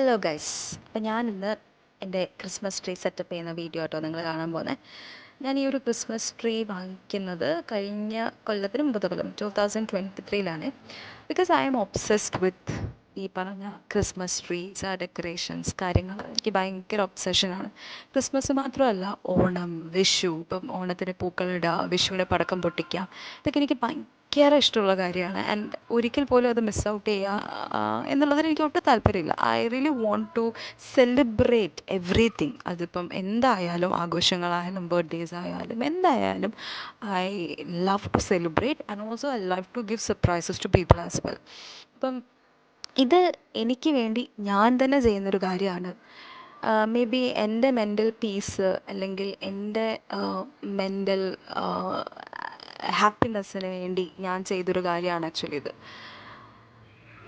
Hello guys, അപ്പം ഞാനിന്ന് എൻ്റെ ക്രിസ്മസ് ട്രീ സെറ്റപ്പ് ചെയ്യുന്ന വീഡിയോ ആട്ടോ നിങ്ങൾ കാണാൻ പോകുന്നത്. ഞാൻ ഈ ഒരു ക്രിസ്മസ് ട്രീ വാങ്ങിക്കുന്നത് കഴിഞ്ഞ കൊല്ലത്തിന് മുമ്പത്തെ കൊല്ലം 2023 ബിക്കോസ് ഐ എം ഒബ്സസ്ഡ് വിത്ത് ഈ പറഞ്ഞ ക്രിസ്മസ് ട്രീസ്, ഡെക്കറേഷൻസ് കാര്യങ്ങൾ എനിക്ക് ഭയങ്കര ഒബ്സഷനാണ്. ക്രിസ്മസ് മാത്രമല്ല, ഓണം, വിഷു, ഇപ്പം ഓണത്തിന് പൂക്കളിടുക, വിഷുവിന് പടക്കം പൊട്ടിക്കുക, ഇതൊക്കെ എനിക്ക് ഭയങ്കര ഇഷ്ടമുള്ള കാര്യമാണ്. ആൻഡ് ഒരിക്കൽ പോലും അത് മിസ് ഔട്ട് ചെയ്യുക എന്നുള്ളതിന് എനിക്ക് ഒട്ടും താല്പര്യമില്ല. I really want to celebrate everything. അതിപ്പം എന്തായാലും, ആഘോഷങ്ങളായാലും ബർത്ത്ഡേസ് ആയാലും എന്തായാലും, I love to celebrate and also I love to give surprises to people as well. അപ്പം ഇത് എനിക്ക് വേണ്ടി ഞാൻ തന്നെ ചെയ്യുന്നൊരു കാര്യമാണ്. മേ ബി എൻ്റെ മെൻ്റൽ പീസ് അല്ലെങ്കിൽ എൻ്റെ മെൻ്റൽ ഹാപ്പിനെസ്സിന് വേണ്ടി ഞാൻ ചെയ്തൊരു കാര്യമാണ് ആക്ച്വലി ഇത്.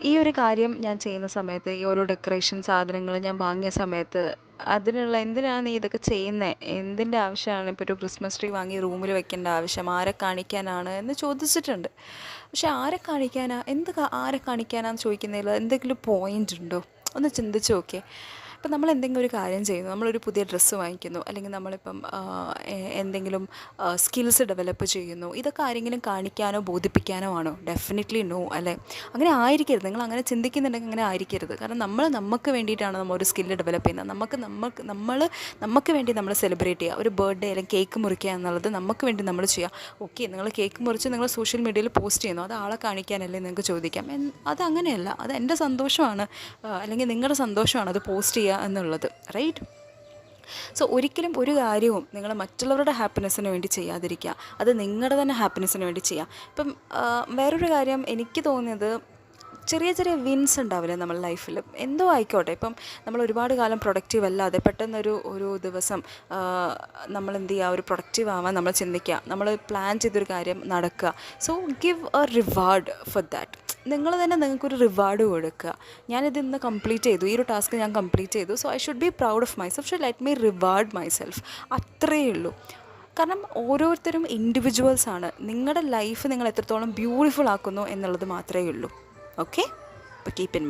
ഈ ഒരു കാര്യം ഞാൻ ചെയ്യുന്ന സമയത്ത്, ഈ ഓരോ ഡെക്കറേഷൻ സാധനങ്ങൾ ഞാൻ വാങ്ങിയ സമയത്ത്, അതിനുള്ള എന്തിനാണ് നീ ഇതൊക്കെ ചെയ്യുന്നത്, എന്തിൻ്റെ ആവശ്യമാണ് ഇപ്പോൾ ഒരു ക്രിസ്മസ് ട്രീ വാങ്ങി റൂമിൽ വെക്കേണ്ട ആവശ്യം, ആരെ കാണിക്കാനാണ് എന്ന് ചോദിച്ചിട്ടുണ്ട്. പക്ഷെ ആരെ കാണിക്കാനാ, ആരെ കാണിക്കാനാന്ന് ചോദിക്കുന്നതിൽ എന്തെങ്കിലും പോയിൻ്റ് ഉണ്ടോ? ഒന്ന് ചിന്തിച്ച് നോക്കിയേ. ഇപ്പം നമ്മൾ എന്തെങ്കിലും ഒരു കാര്യം ചെയ്യുന്നു, നമ്മളൊരു പുതിയ ഡ്രസ്സ് വാങ്ങിക്കുന്നു, അല്ലെങ്കിൽ നമ്മളിപ്പം എന്തെങ്കിലും സ്കിൽസ് ഡെവലപ്പ് ചെയ്യുന്നു, ഇതൊക്കെ ആരെങ്കിലും കാണിക്കാനോ ബോധിപ്പിക്കാനോ ആണോ? ഡെഫിനറ്റ്ലി നോ, അല്ലേ? അങ്ങനെ ആയിരിക്കരുത്. നിങ്ങൾ അങ്ങനെ ചിന്തിക്കുന്നുണ്ടെങ്കിൽ അങ്ങനെ ആയിരിക്കരുത്. കാരണം നമുക്ക് വേണ്ടിയിട്ടാണ് നമ്മൾ ഒരു സ്കില്ല് ഡെവലപ്പ് ചെയ്യുന്നത്. നമുക്ക് വേണ്ടി നമ്മൾ സെലിബ്രേറ്റ് ചെയ്യുക. ഒരു ബർത്ത്ഡേ അല്ലെങ്കിൽ കേക്ക് മുറിക്കുക എന്നുള്ളത് നമുക്ക് വേണ്ടി നമ്മൾ ചെയ്യുക. ഓക്കെ, നിങ്ങൾ കേക്ക് മുറിച്ച് നിങ്ങൾ സോഷ്യൽ മീഡിയയിൽ പോസ്റ്റ് ചെയ്യുന്നു, അത് ആളെ കാണിക്കാനല്ലേ നിങ്ങൾക്ക് ചോദിക്കാം. അതങ്ങനെയല്ല, അത് എൻ്റെ സന്തോഷമാണ്, അല്ലെങ്കിൽ നിങ്ങളുടെ സന്തോഷമാണ് അത് പോസ്റ്റ് ചെയ്യുക എന്നുള്ളത്, റൈറ്റ്? സോ ഒരിക്കലും ഒരു കാര്യവും നിങ്ങൾ മറ്റുള്ളവരുടെ ഹാപ്പിനെസ്സിന് വേണ്ടി ചെയ്യാതിരിക്കുക. അത് നിങ്ങളുടെ തന്നെ ഹാപ്പിനെസ്സിന് വേണ്ടി ചെയ്യുക. ഇപ്പം വേറൊരു കാര്യം എനിക്ക് തോന്നിയത്, ചെറിയ ചെറിയ വിൻസ് ഉണ്ടാവില്ലേ നമ്മുടെ ലൈഫിൽ, എന്തോ ആയിക്കോട്ടെ. ഇപ്പം നമ്മൾ ഒരുപാട് കാലം പ്രൊഡക്റ്റീവ് അല്ലാതെ പെട്ടെന്നൊരു ദിവസം നമ്മൾ എന്ത് ചെയ്യുക, ഒരു പ്രൊഡക്റ്റീവ് ആവാൻ നമ്മൾ ചിന്തിക്കുക, നമ്മൾ പ്ലാൻ ചെയ്തൊരു കാര്യം നടക്കുക. So give A reward for that. നിങ്ങൾ തന്നെ നിങ്ങൾക്കൊരു റിവാർഡ് കൊടുക്കുക. ഞാനിത് ഇന്ന് കംപ്ലീറ്റ് ചെയ്തു, ഈ ഒരു ടാസ്ക് ഞാൻ കംപ്ലീറ്റ് ചെയ്തു, so I should be proud of myself, should let me reward myself. അത്രയേ ഉള്ളൂ. കാരണം ഓരോരുത്തരും ഇൻഡിവിജ്വൽസാണ്. നിങ്ങളുടെ ലൈഫ് നിങ്ങൾ എത്രത്തോളം ബ്യൂട്ടിഫുൾ ആക്കുന്നു എന്നുള്ളത് മാത്രമേ ഉള്ളൂ. ഓക്കെ, അപ്പോൾ കീപ്പ് ഇൻ മൈൻഡ്.